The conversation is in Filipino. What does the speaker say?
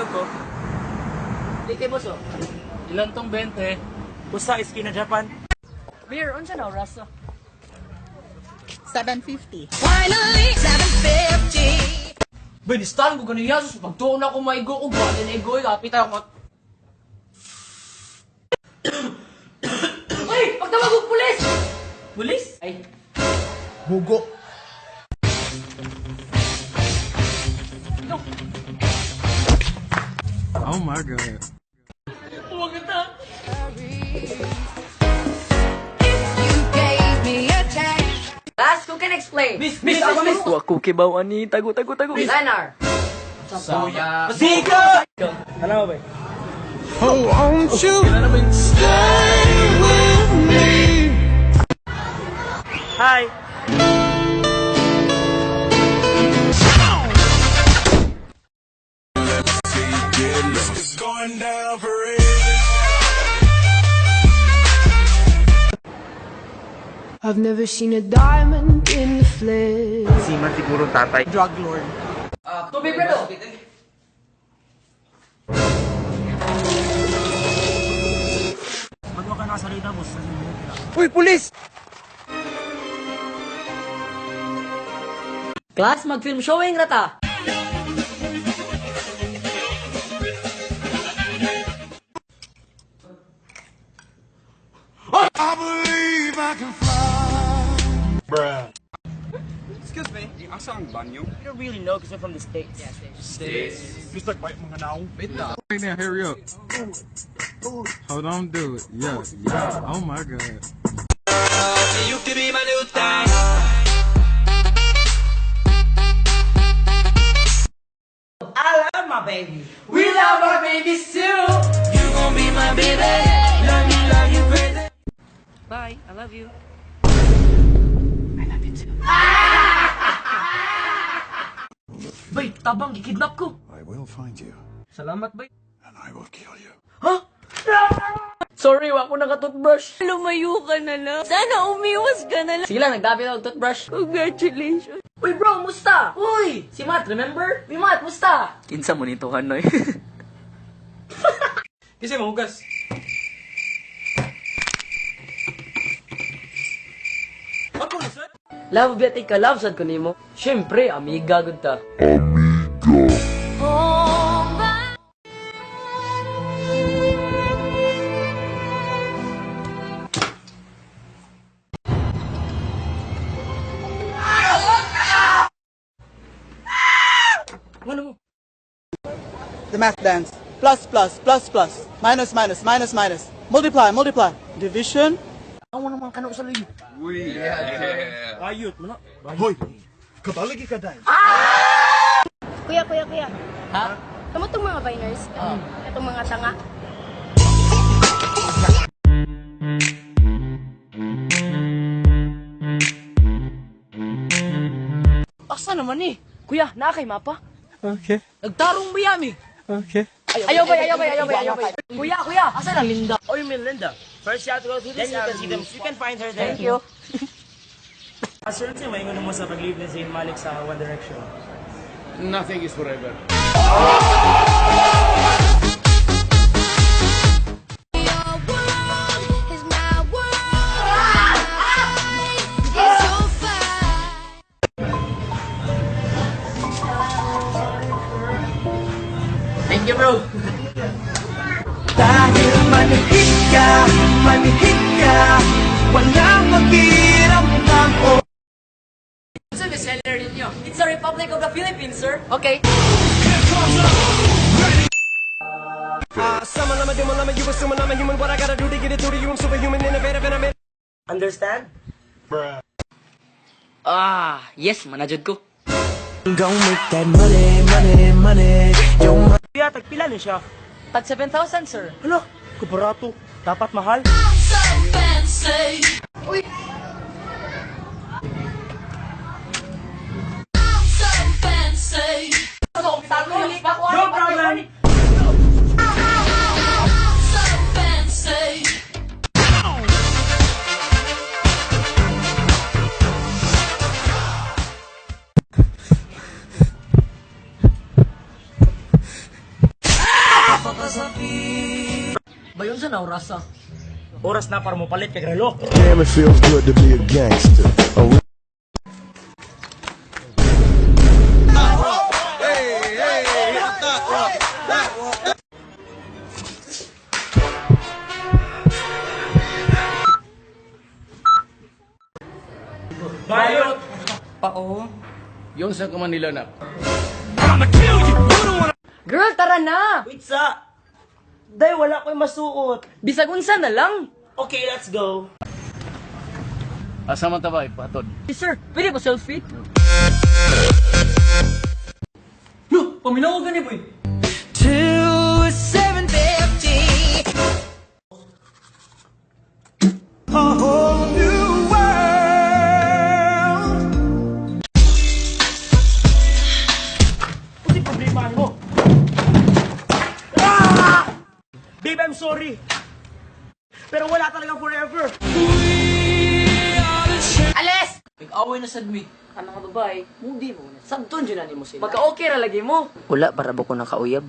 vlog ko. Lite boss oh. Ilan tong 20? Pusa is na Japan. Beer, unsa na oras? 7:50. Finally, 7:50. Benistan ko ganiya, sus pagtuon ako maigo ko ba din igo kapit ako. Ay, pagtawag ko pulis. Pulis? Ay, Bugo. Oh my god. huwag ka. You gave me a chance. Last, who can explain? Miss, ako miss. Wa ko kibaw ani tago. Leonard. Soya. Masika! Alam mo ba? Oh, won't you stay with me? Hi! It's going down for real. I've never seen a diamond in the flesh. Siman siguro tatay. Drug lord. Tubig, Fredo. Bago ka nakasalita, boss. Uy, pulis! Class, mag-film showing na ta. I believe I can fly. Bruh. Excuse me, asang banyo? You don't really know because you're from the States. Just like white mga now. Right now, hurry up. Hold on, do it. Yeah, yeah. Oh my god. You could be my new thing. I love my baby. We love our babies too. You gon' be my baby. Love you crazy. Bye, I love you. Bay, tabang gikidnap ko. I will find you, Salamat, bay. and I will kill you. Sorry, wa ko naka-toothbrush. Lumayo ka na lang. Sana umiwas ka na lang. Sige lang, nagdabi ako toothbrush. Congratulations. Uy bro, musta? Uy! Si Matt, remember? Uy Matt, musta? Kinsa mo nito, Hanoy? Kasi mahugas. Ako na, sir. Love beti ka, love sad ko nimo. Syempre, amiga gud ta. Ano mo? The math dance. Plus, plus, plus, plus. Minus, minus, minus, minus. Multiply, multiply. Division. Ako naman kanok sa liyo. Ayot mo na. Hoy, kabalagi ka dahil. Kuya. Ha? Kamu itong mga viners? Itong mga tanga? Asa naman eh? Kuya, naa kay mapa? Okay, Nagtarong ba yami? okay. Ayaw ba? Kuya, asa na Linda? Oh, you mean Linda? First, you have to go through this. Then you can see them. You can find her there. Thank you. Assurance mo, maingon mo sa pag-leave ni Zayn Malik sa One Direction. Nothing is forever. Your world is my world. It's so fine. Thank you, bro. Dahil manihit ka, walang makiramdam o. What's the bestseller ninyo? It's a Republic of the Philippines, sir. Okay. Human, what I gotta do to get it to you? I'm superhuman, innovative, and I'm in. Understand? Yes, manajud ko. Kuya, tagpila ni siya. Tag 7,000, sir. Hala, kubarato. Dapat mahal. So fancy. So fancy. No problem. So fancy. Bayon sa naurasa. Oras na para mo palit kay relo. Damn, it feels good to be a gangster. Bayot! Pao. Yung sa Manila na. Girl, tara na! Wait sa! Day, wala ko yung masuot. Bisag unsa na lang. Okay, let's go. Asa man tabay, patod. Hey, sir, pwede ba selfie? No, paminaw ka ni boy. Ano problema mo? Babe, I'm sorry. Pero wala talagang forever. Alis! Nag-away na sad mi. Ano nga babae? Hindi mo na. Sabton dyan na mo sila. Pagka okay ra lagi mo. Wala para ba ko nakauyab?